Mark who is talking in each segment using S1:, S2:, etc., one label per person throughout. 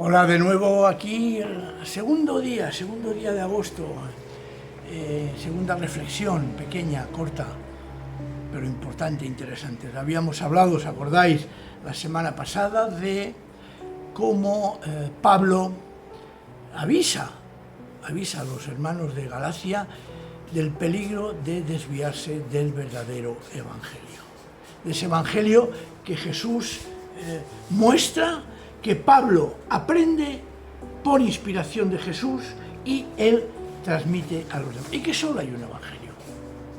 S1: Hola de nuevo aquí, el segundo día de agosto, segunda reflexión, pequeña, corta, pero importante, interesante. Habíamos hablado, ¿os acordáis?, la semana pasada de cómo Pablo avisa a los hermanos de Galacia del peligro de desviarse del verdadero evangelio. De ese evangelio que Jesús muestra, que Pablo aprende por inspiración de Jesús y él transmite a los demás. Y que solo hay un evangelio,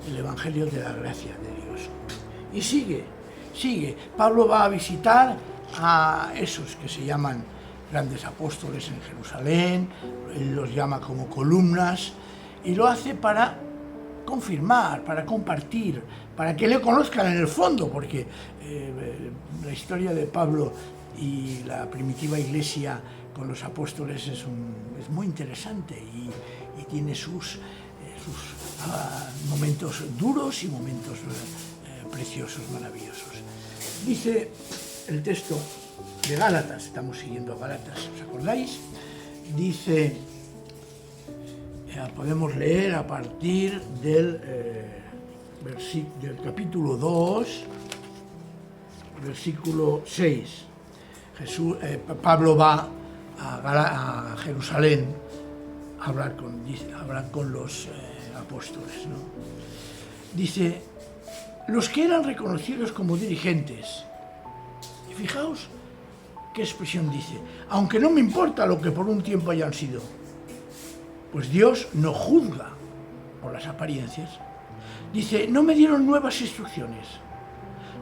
S1: el evangelio de la gracia de Dios. Y sigue. Pablo va a visitar a esos que se llaman grandes apóstoles en Jerusalén, él los llama como columnas, y lo hace para confirmar, para compartir, para que le conozcan en el fondo, porque la historia de Pablo y la primitiva iglesia con los apóstoles es muy interesante y tiene sus momentos duros y momentos preciosos, maravillosos. Dice el texto de Gálatas, estamos siguiendo a Gálatas, ¿os acordáis? Dice, podemos leer a partir del capítulo 2, versículo 6. Pablo va a Jerusalén a hablar con los apóstoles, ¿no? Dice, los que eran reconocidos como dirigentes, y fijaos qué expresión dice, aunque no me importa lo que por un tiempo hayan sido, pues Dios no juzga por las apariencias. Dice, no me dieron nuevas instrucciones.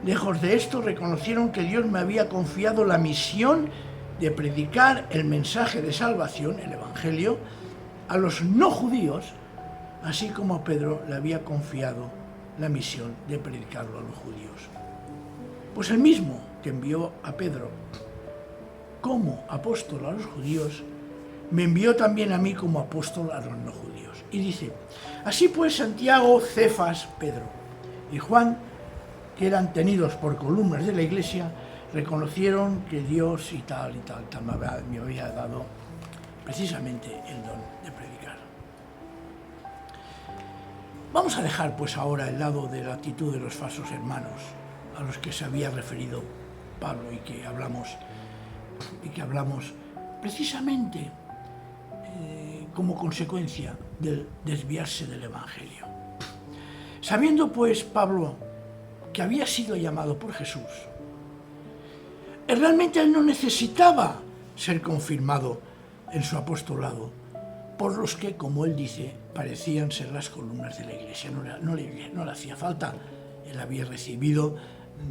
S1: Lejos de esto, reconocieron que Dios me había confiado la misión de predicar el mensaje de salvación, el Evangelio, a los no judíos, así como a Pedro le había confiado la misión de predicarlo a los judíos. Pues el mismo que envió a Pedro como apóstol a los judíos, me envió también a mí como apóstol a los no judíos. Y dice, así pues Santiago, Cefas, Pedro y Juan, que eran tenidos por columnas de la iglesia, reconocieron que Dios y tal me había dado precisamente el don de predicar. Vamos a dejar pues ahora el lado de la actitud de los falsos hermanos a los que se había referido Pablo y que hablamos precisamente como consecuencia del desviarse del evangelio. Sabiendo pues Pablo que había sido llamado por Jesús, realmente él no necesitaba ser confirmado en su apostolado por los que, como él dice, parecían ser las columnas de la iglesia. No le hacía falta. Él había recibido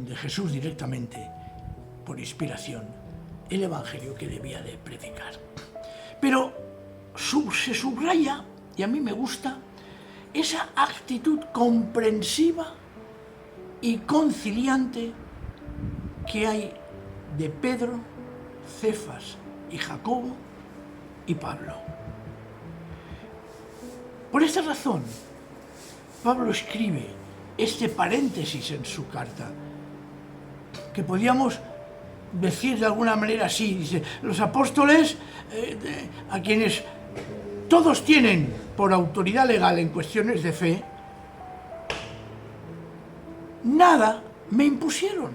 S1: de Jesús directamente, por inspiración, el evangelio que debía de predicar. Pero se subraya, y a mí me gusta, esa actitud comprensiva y conciliante que hay de Pedro, Cefas y Jacobo y Pablo. Por esta razón, Pablo escribe este paréntesis en su carta, que podríamos decir de alguna manera así, dice, los apóstoles, a quienes todos tienen por autoridad legal en cuestiones de fe, nada me impusieron,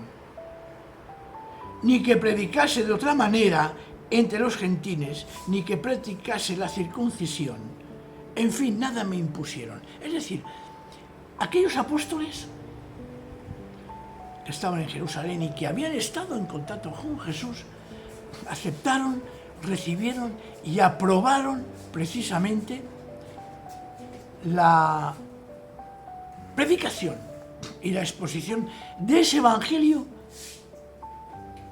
S1: ni que predicase de otra manera entre los gentiles, ni que practicase la circuncisión, en fin, nada me impusieron. Es decir, aquellos apóstoles que estaban en Jerusalén y que habían estado en contacto con Jesús, aceptaron, recibieron y aprobaron precisamente la predicación y la exposición de ese evangelio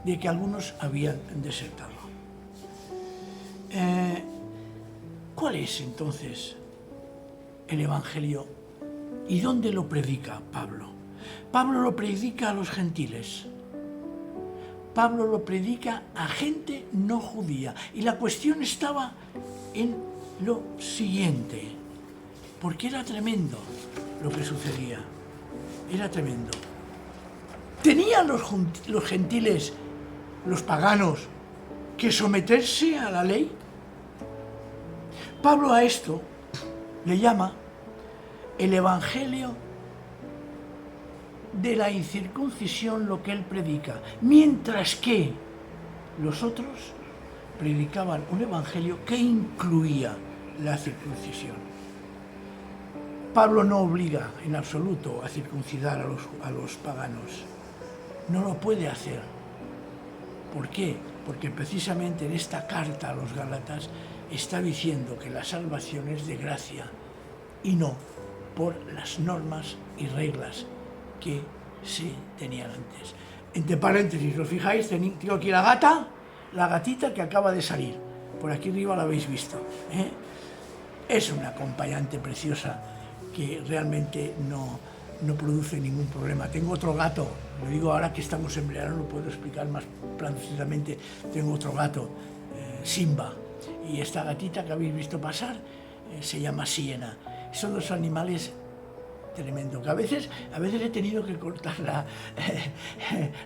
S1: de que algunos habían desertado. ¿Cuál es entonces el evangelio y dónde lo predica Pablo? Pablo lo predica a los gentiles. Pablo lo predica a gente no judía. Y la cuestión estaba en lo siguiente, porque era tremendo lo que sucedía. Era tremendo. ¿Tenían los gentiles, los paganos, que someterse a la ley. Pablo a esto le llama el evangelio de la incircuncisión, lo que él predica, mientras que los otros predicaban un evangelio que incluía la circuncisión. Pablo no obliga en absoluto a circuncidar a los paganos. No lo puede hacer. ¿Por qué? Porque precisamente en esta carta a los Gálatas está diciendo que la salvación es de gracia y no por las normas y reglas que se tenían antes. Entre paréntesis, ¿os fijáis? Tengo aquí la gatita que acaba de salir. Por aquí arriba la habéis visto, ¿eh? Es una acompañante preciosa que realmente no produce ningún problema. Tengo otro gato, lo digo ahora que estamos en verano, lo puedo explicar más precisamente. Tengo otro gato, Simba, y esta gatita que habéis visto pasar se llama Siena. Son dos animales tremendo, que a veces he tenido que cortar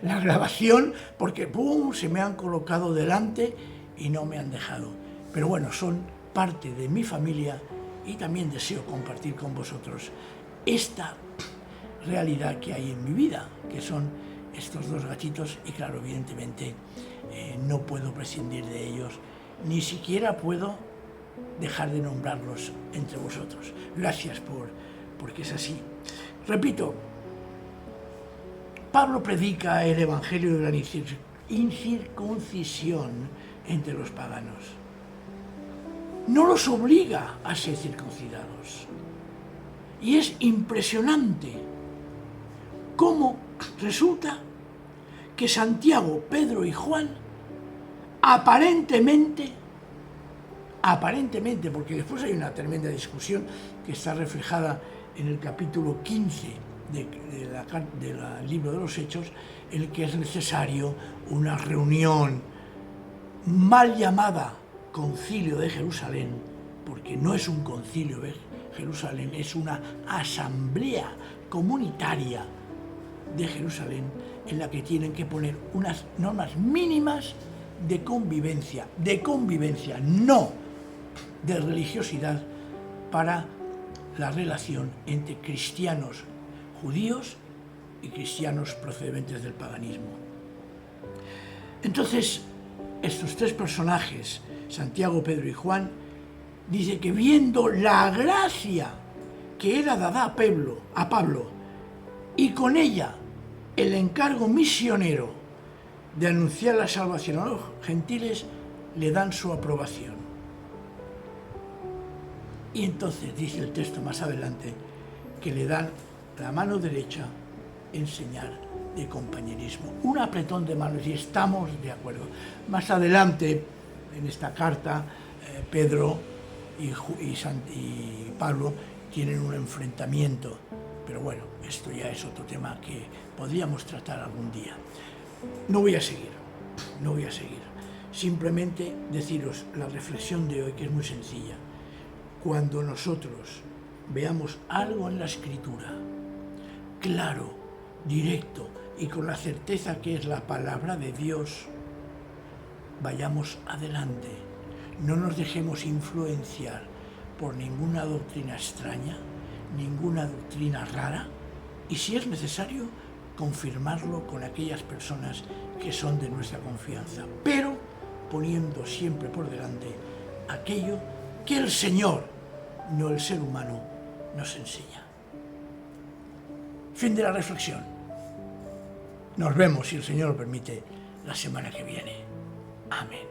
S1: la grabación porque ¡pum!, se me han colocado delante y no me han dejado. Pero bueno, son parte de mi familia y también deseo compartir con vosotros esta realidad que hay en mi vida, que son estos dos gatitos, y claro, evidentemente no puedo prescindir de ellos, ni siquiera puedo dejar de nombrarlos entre vosotros. Gracias porque es así. Repito, Pablo predica el evangelio de la incircuncisión entre los paganos. No los obliga a ser circuncidados. Y es impresionante cómo resulta que Santiago, Pedro y Juan aparentemente, porque después hay una tremenda discusión que está reflejada en el capítulo 15 del libro de los Hechos, en el que es necesario una reunión mal llamada Concilio de Jerusalén, porque no es un concilio de Jerusalén, es una asamblea comunitaria de Jerusalén en la que tienen que poner unas normas mínimas de convivencia, no de religiosidad, para la relación entre cristianos judíos y cristianos procedentes del paganismo. Entonces, estos tres personajes, Santiago, Pedro y Juan, dice que viendo la gracia que era dada a Pablo y con ella el encargo misionero de anunciar la salvación a los gentiles, le dan su aprobación. Y entonces dice el texto más adelante que le dan la mano derecha en señal de compañerismo, un apretón de manos, y estamos de acuerdo. Más adelante en esta carta Pedro y Pablo tienen un enfrentamiento, pero bueno, esto ya es otro tema que podríamos tratar algún día. No voy a seguir, simplemente deciros la reflexión de hoy, que es muy sencilla. Cuando nosotros veamos algo en la Escritura, claro, directo y con la certeza que es la palabra de Dios, vayamos adelante. No nos dejemos influenciar por ninguna doctrina extraña, ninguna doctrina rara, y si es necesario, confirmarlo con aquellas personas que son de nuestra confianza, pero poniendo siempre por delante aquello que el Señor, no el ser humano, nos enseña. Fin de la reflexión. Nos vemos, si el Señor lo permite, la semana que viene. Amén.